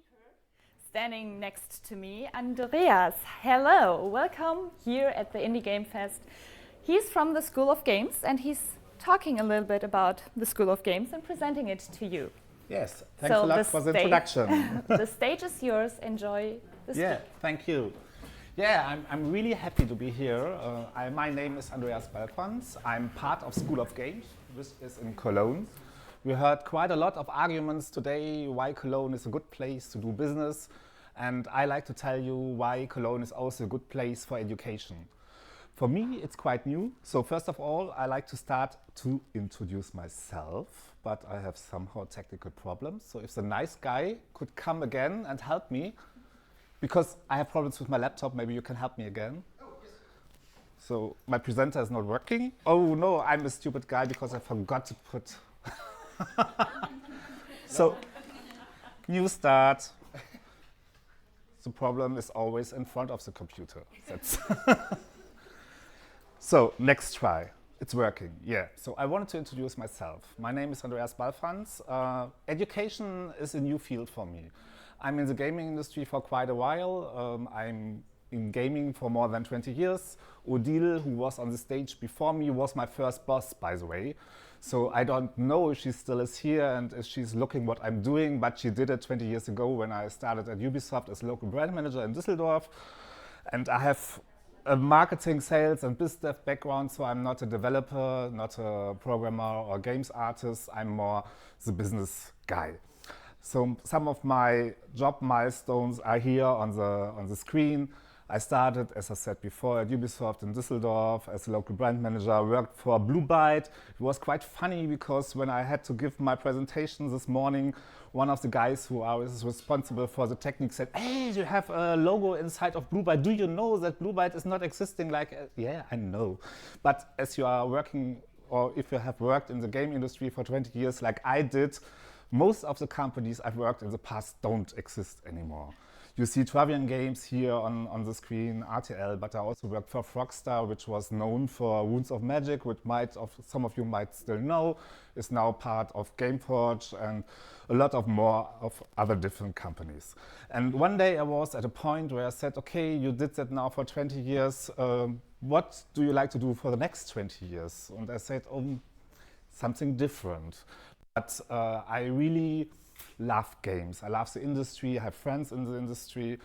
speaker standing next to me, Andreas. Hello, welcome here at the Indie Game Fest. He's from the School of Games and he's talking a little bit about the School of Games and presenting it to you. Yes, thanks a lot for the introduction. The stage is yours. Enjoy the Yeah, speech. thank you. Yeah, I'm really happy to be here. My name is Andreas Balfranz. I'm part of School of Games, which is in Cologne. We heard quite a lot of arguments today why Cologne is a good place to do business. And I like to tell you why Cologne is also a good place for education. For me, it's quite new. So first of all, I like to start to introduce myself, but I have somehow technical problems. So if the nice guy could come again and help me, because I have problems with my laptop, maybe you can help me again. Oh, yes. So my presenter is not working. Oh no, I'm a stupid guy because I forgot to put. So, new start. The problem is always in front of the computer. That's So, next try. It's working, yeah. So I wanted to introduce myself. My name is Andreas Balfranz. Education is a new field for me. I'm in the gaming industry for quite a while. I'm in gaming for more than 20 years. Odile, who was on the stage before me, was my first boss, by the way. So I don't know if she still is here and if she's looking what I'm doing, but she did it 20 years ago when I started at Ubisoft as local brand manager in Düsseldorf. And I have a marketing, sales and biz dev background, so I'm not a developer, not a programmer or games artist. I'm more the business guy. So some of my job milestones are here on the screen. I started, as I said before, at Ubisoft in Düsseldorf as a local brand manager, worked for Blue Byte. It was quite funny because when I had to give my presentation this morning, one of the guys who was responsible for the technique said, "Hey, you have a logo inside of Blue Byte. Do you know that Blue Byte is not existing like..." Yeah, I know. But as you are working, or if you have worked in the game industry for 20 years like I did, most of the companies I've worked in the past don't exist anymore. You see Travian Games here on the screen, RTL, but I also worked for Frogstar, which was known for Wounds of Magic, which some of you might still know, is now part of Gameforge and a lot of more of other different companies. And one day I was at a point where I said, okay, you did that now for 20 years, what do you like to do for the next 20 years? And I said, something different. But I really love games. I love the industry. I have friends in the industry.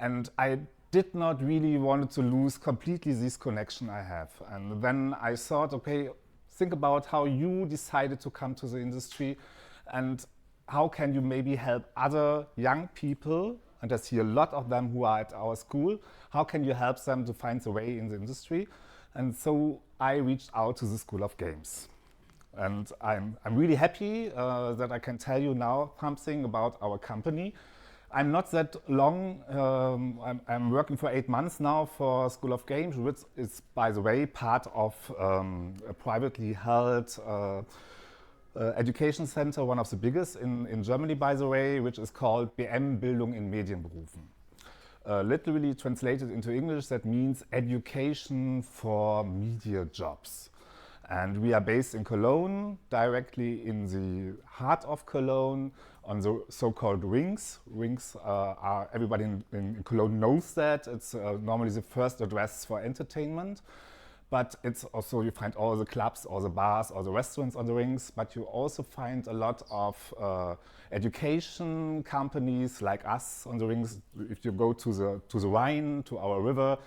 And I did not really want to lose completely this connection I have. And then I thought, okay, think about how you decided to come to the industry and how can you maybe help other young people, and I see a lot of them who are at our school, how can you help them to find the way in the industry? And so I reached out to the School of Games. And I'm really happy that I can tell you now something about our company. I'm not that long, I'm working for 8 months now for School of Games, which is, by the way, part of a privately held education center, one of the biggest in Germany, by the way, which is called BM Bildung in Medienberufen. Literally translated into English, that means education for media jobs. And we are based in Cologne, directly in the heart of Cologne, on the so-called rings. Rings are, everybody in Cologne knows that. It's normally the first address for entertainment. But it's also, you find all the clubs, all the bars, all the restaurants on the rings. But you also find a lot of education companies like us on the rings. If you go to the Rhine, to our river,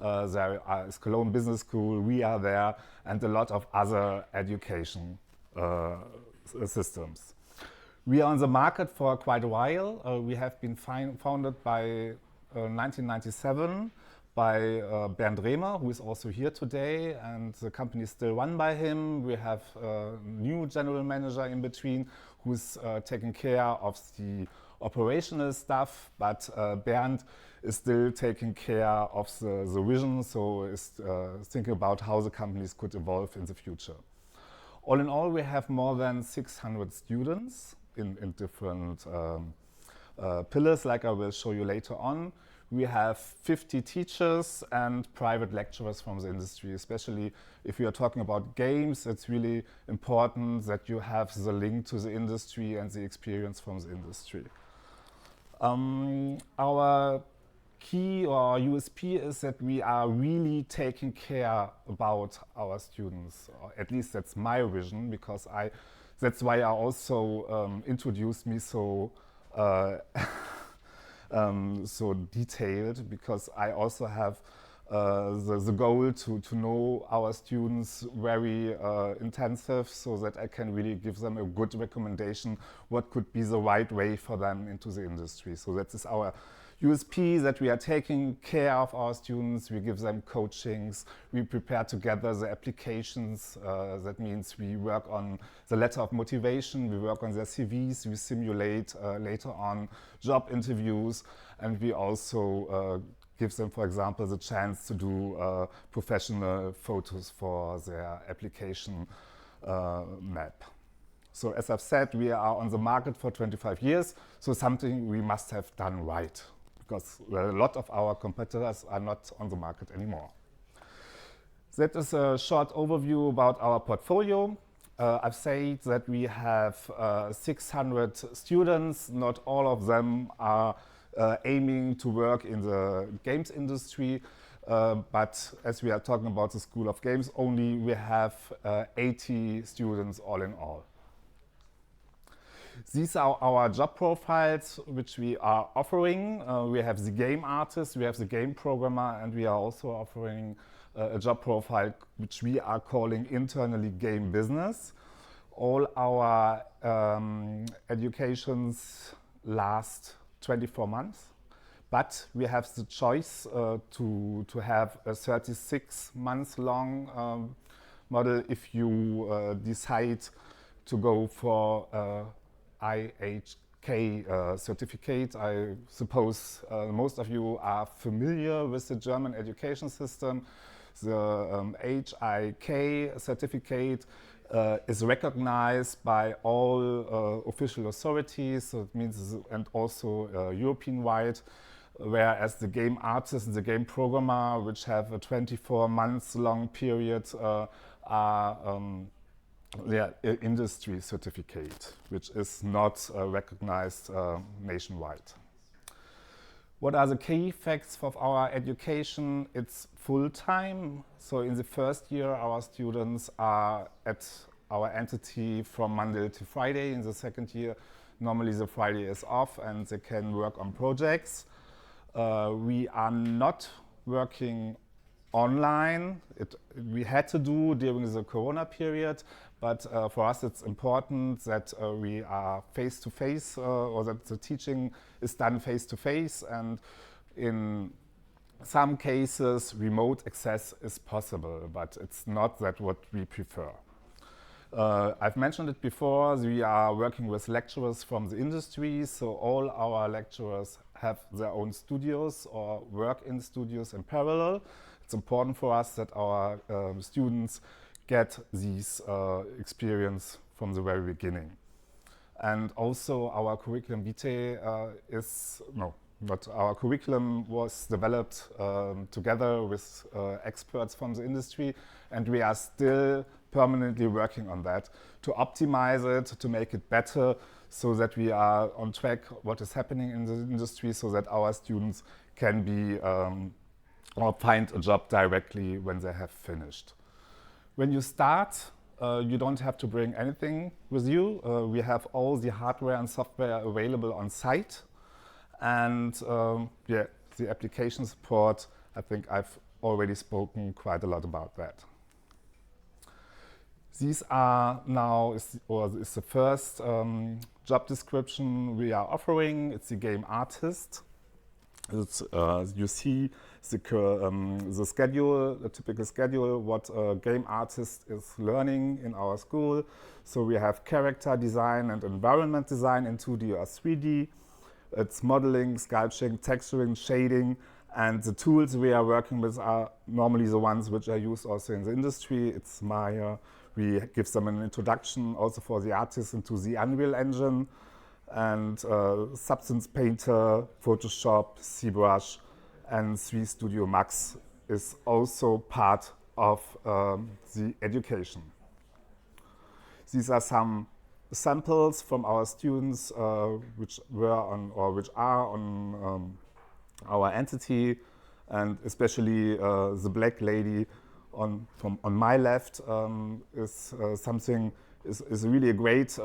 there is Cologne Business School, we are there, and a lot of other education systems. We are on the market for quite a while. We have been founded by 1997 by Bernd Rehmer, who is also here today, and the company is still run by him. We have a new general manager in between who's taking care of the operational stuff, but Bernd is still taking care of the vision, so is thinking about how the companies could evolve in the future. All in all, we have more than 600 students in different pillars, like I will show you later on. We have 50 teachers and private lecturers from the industry, especially if you are talking about games. It's really important that you have the link to the industry and the experience from the industry. Our key or USP is that we are really taking care about our students. Or at least that's my vision, because that's why I also introduced me so so detailed, because I also have the goal to know our students very intensive, so that I can really give them a good recommendation what could be the right way for them into the industry. So that is our USP, that we are taking care of our students, we give them coachings, we prepare together the applications. That means we work on the letter of motivation, we work on their CVs, we simulate later on job interviews, and we also give them, for example, the chance to do professional photos for their application map. So as I've said, we are on the market for 25 years, so something we must have done right, because a lot of our competitors are not on the market anymore. That is a short overview about our portfolio. I've said that we have 600 students. Not all of them are aiming to work in the games industry, but as we are talking about the School of Games, only we have 80 students all in all. These are our job profiles which we are offering. We have the game artist, we have the game programmer, and we are also offering a job profile which we are calling internally game business. All our educations last 24 months, but we have the choice to have a 36 months long model if you decide to go for IHK certificate. I suppose most of you are familiar with the German education system. The HIK certificate is recognized by all official authorities, so it means, and also European-wide, whereas the game artist and the game programmer, which have a 24 months long period, are industry certificate, which is not recognized nationwide. What are the key facts of our education? It's full-time. So in the first year, our students are at our entity from Monday to Friday. In the second year, normally the Friday is off and they can work on projects. We are not working online. We had to do during the Corona period, but for us it's important that we are face-to-face, or that the teaching is done face-to-face, and in some cases remote access is possible, but it's not that what we prefer. I've mentioned it before, we are working with lecturers from the industry, so all our lecturers have their own studios or work in studios in parallel. It's important for us that our students get these experience from the very beginning. And also our curriculum vitae our curriculum was developed together with experts from the industry, and we are still permanently working on that to optimize it, to make it better, so that we are on track what is happening in the industry, so that our students can be or find a job directly when they have finished. When you start, you don't have to bring anything with you. We have all the hardware and software available on site. And the application support, I think I've already spoken quite a lot about that. These are now, is the first job description we are offering. It's the game artist. It's, you see the schedule, the typical schedule, what a game artist is learning in our school. So we have character design and environment design in 2D or 3D. It's modeling, sculpting, texturing, shading, and the tools we are working with are normally the ones which are used also in the industry. It's Maya. We give them an introduction also for the artists into the Unreal Engine, and Substance Painter, Photoshop, ZBrush, and 3 Studio Max is also part of the education. These are some samples from our students which were on or which are on our entity, and especially the black lady on my left is really a great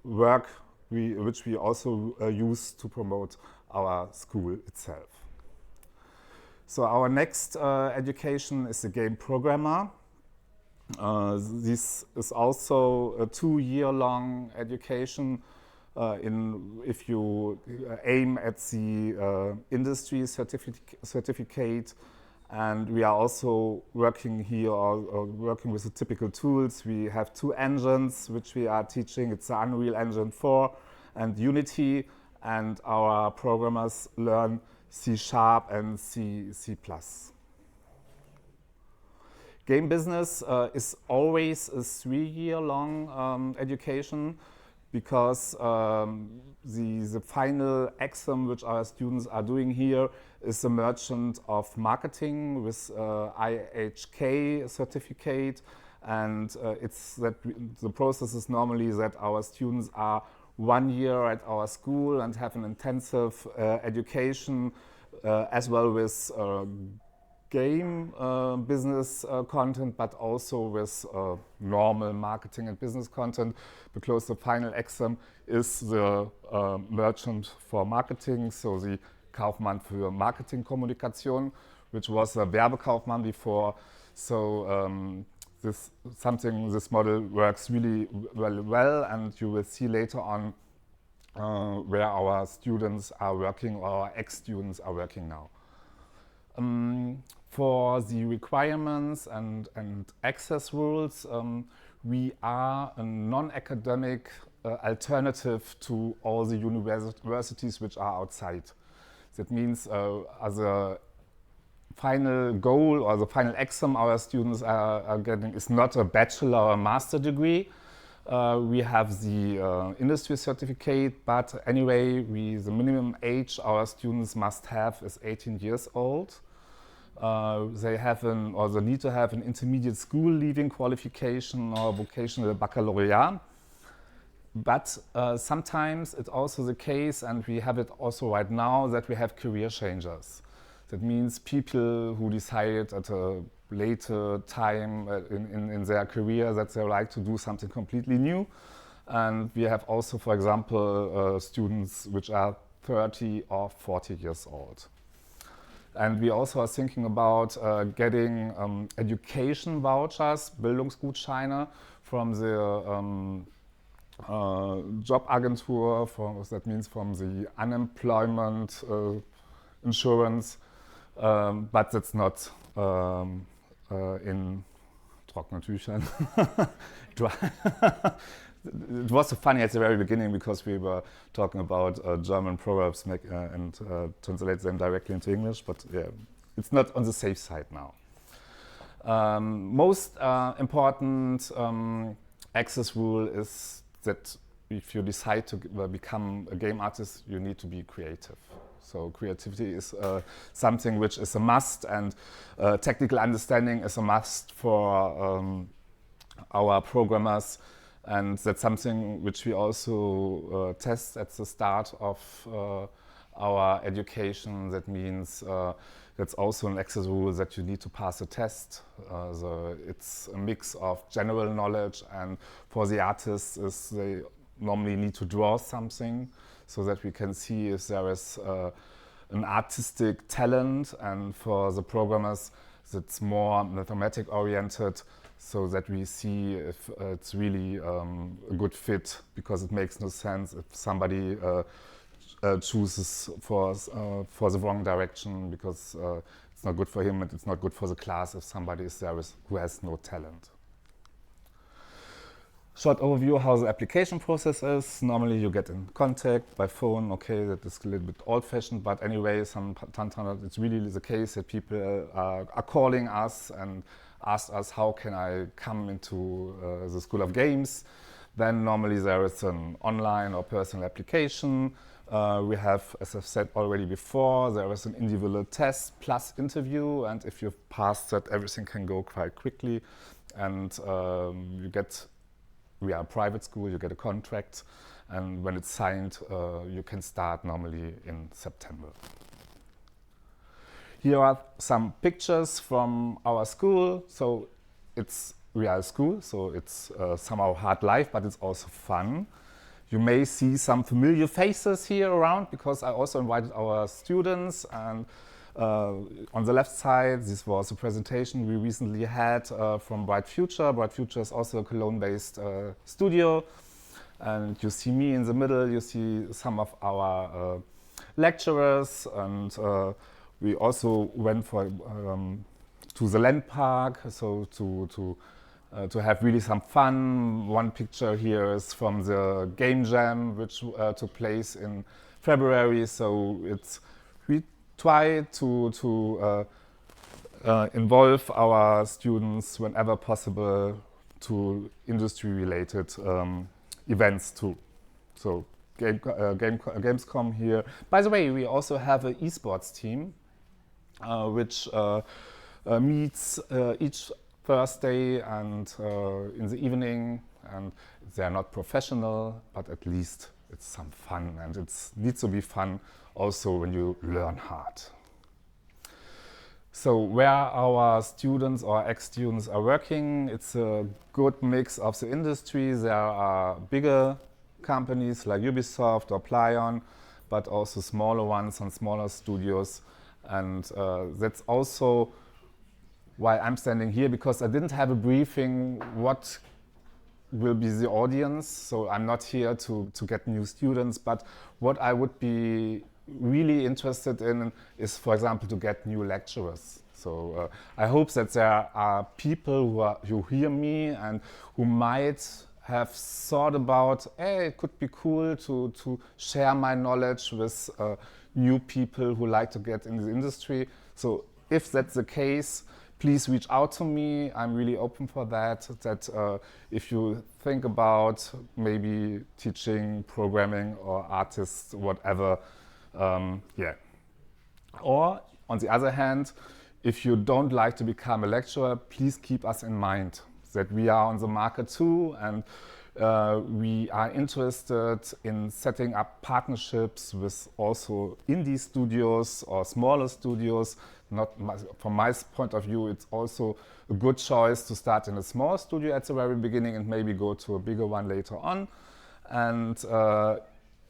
work which we also use to promote our school itself. So our next education is the game programmer. This is also a 2-year-long education if you aim at the industry certificate. And we are also working here working with the typical tools. We have 2 engines which we are teaching. It's the Unreal Engine 4 and Unity, and our programmers learn C# and C++. Game business is always a 3-year-long education, because the final exam which our students are doing here is the Merchant of Marketing with IHK certificate, and the process is normally that our students are 1 year at our school and have an intensive education as well with game business content, but also with normal marketing and business content, because the final exam is the Merchant for Marketing, so the Kaufmann für Marketingkommunikation, which was a Werbekaufmann before. So this model works really well, and you will see later on where our students are working, or our ex-students are working now. For the requirements and access rules, we are a non-academic alternative to all the universities which are outside. That means as a final goal or the final exam our students are getting is not a bachelor or master degree. We have the industry certificate, but anyway, the minimum age our students must have is 18 years old. They need to have an intermediate school leaving qualification or vocational baccalaureate. But sometimes it's also the case, and we have it also right now, that we have career changers. That means people who decide at a later time in their career that they like to do something completely new. And we have also, for example, students which are 30 or 40 years old. And we also are thinking about getting education vouchers, Bildungsgutscheine, from the Jobagentur, that means from the unemployment insurance, but that's not in trockenen Tüchern. It was so funny at the very beginning, because we were talking about German proverbs and translate them directly into English, but yeah, it's not on the safe side now. Most important access rule is that if you decide to become a game artist, you need to be creative. So creativity is something which is a must, and technical understanding is a must for our programmers. And that's something which we also test at the start of our education. That means that's also an access rule that you need to pass a test. It's a mix of general knowledge, and for the artists they normally need to draw something so that we can see if there is an artistic talent, and for the programmers it's more mathematic oriented, so that we see if it's really a good fit, because it makes no sense if somebody chooses for the wrong direction, because it's not good for him and it's not good for the class if somebody is there who has no talent. Short overview how the application process is. Normally you get in contact by phone. Okay, that is a little bit old-fashioned, but anyway, sometimes it's really the case that people are calling us and ask us, how can I come into the School of Games? Then normally there is an online or personal application. We have, as I've said already before, there is an individual test plus interview, and if you've passed that, everything can go quite quickly, and you get we are a private school, you get a contract, and when it's signed, you can start normally in September. Here are some pictures from our school. So it's real school, so it's somehow hard life, but it's also fun. You may see some familiar faces here around because I also invited our students. And on the left side, this was a presentation we recently had from Bright Future. Bright Future is also a Cologne-based studio. And you see me in the middle, you see some of our lecturers, and we also went to the land park, so to have really some fun. One picture here is from the game jam, which took place in February. So we try to involve our students whenever possible to industry-related events too. So Gamescom here. By the way, we also have an esports team, which meets each Thursday and in the evening, and they are not professional, but at least it's some fun, and it needs to be fun also when you learn hard. So where our students or ex-students are working, it's a good mix of the industry. There are bigger companies like Ubisoft or Plaion, but also smaller ones and smaller studios. And that's also why I'm standing here, because I didn't have a briefing what will be the audience. So I'm not here to get new students, but what I would be really interested in is, for example, to get new lecturers. So I hope that there are people who hear me and who might have thought about, hey, it could be cool to share my knowledge with new people who like to get in the industry. So if that's the case, please reach out to me. I'm really open for that. If you think about maybe teaching programming or artists, whatever, yeah. Or on the other hand, if you don't like to become a lecturer, please keep us in mind that we are on the market too, and we are interested in setting up partnerships with also indie studios or smaller studios. From my point of view, it's also a good choice to start in a small studio at the very beginning and maybe go to a bigger one later on. And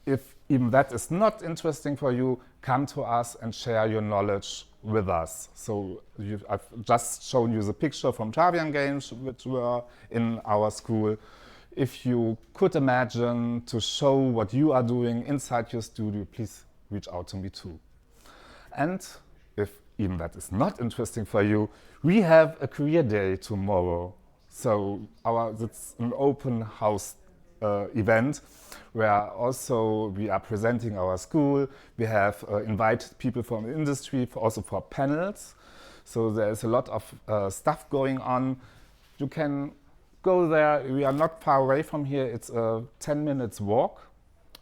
if even that is not interesting for you, come to us and share your knowledge with us. So I've just shown you the picture from Travian Games, which were in our school. If you could imagine to show what you are doing inside your studio, please reach out to me too. And if even that is not interesting for you, we have a career day tomorrow. So it's an open house event where also we are presenting our school. We have invited people from the industry also for panels. So there's a lot of stuff going on. You can go there. We are not far away from here. It's a 10 minutes walk.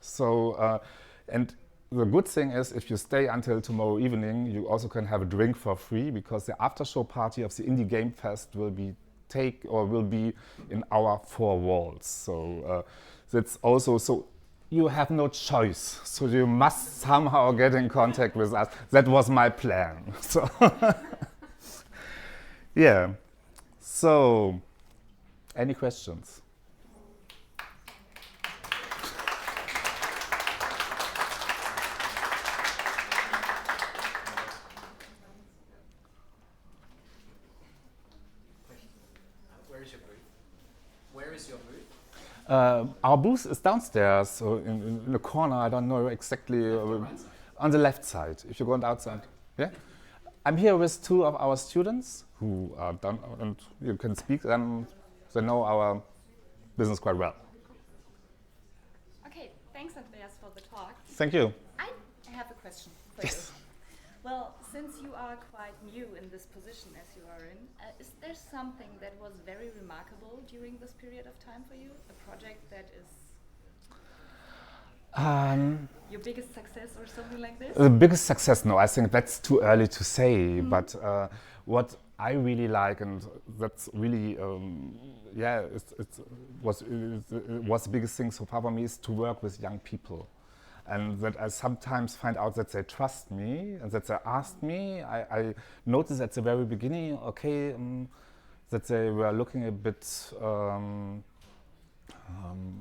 So, and the good thing is if you stay until tomorrow evening, you also can have a drink for free, because the after show party of the Indie Game Fest will be in our four walls. So that's also, so you have no choice. So you must somehow get in contact with us. That was my plan. So yeah. So any questions? Where is your booth? Our booth is downstairs, so in the corner. I don't know exactly. On the left side, if you go outside. Yeah. I'm here with two of our students who are done, and you can speak to them. They know our business quite well. Okay, thanks Andreas for the talk. Thank you. I have a question for you. Well, since you are quite new in this position as you are in, is there something that was very remarkable during this period of time for you? A project that is your biggest success or something like this? The biggest success? No, I think that's too early to say. But what I really like, and that's really, yeah, it was the biggest thing so far for me is to work with young people. And that I sometimes find out that they trust me and that they asked me. I noticed at the very beginning, okay, that they were looking a bit,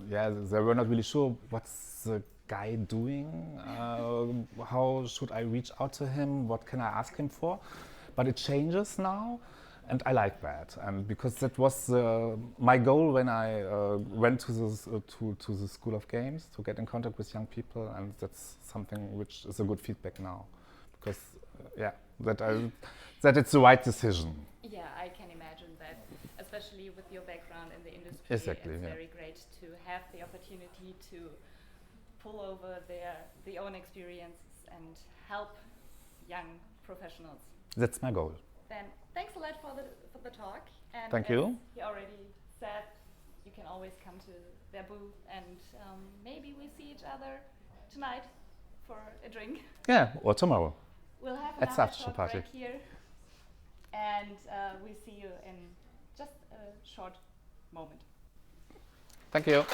yeah, they were not really sure what's the guy doing, how should I reach out to him, what can I ask him for? But it changes now, and I like that. And because that was my goal when I went to the School of Games, to get in contact with young people, and that's something which is a good feedback now, because yeah, that it's the right decision. Yeah, I can imagine that, especially with your background in the industry. Exactly, it's yeah. very great to have the opportunity to pull over their own experiences and help young professionals. That's my goal. Then thanks a lot for the talk. And Thank as you. he already said, you can always come to their booth, and maybe we see each other tonight for a drink. Yeah, or tomorrow. We'll have At another such a short party. break here, and we see you in just a short moment. Thank you.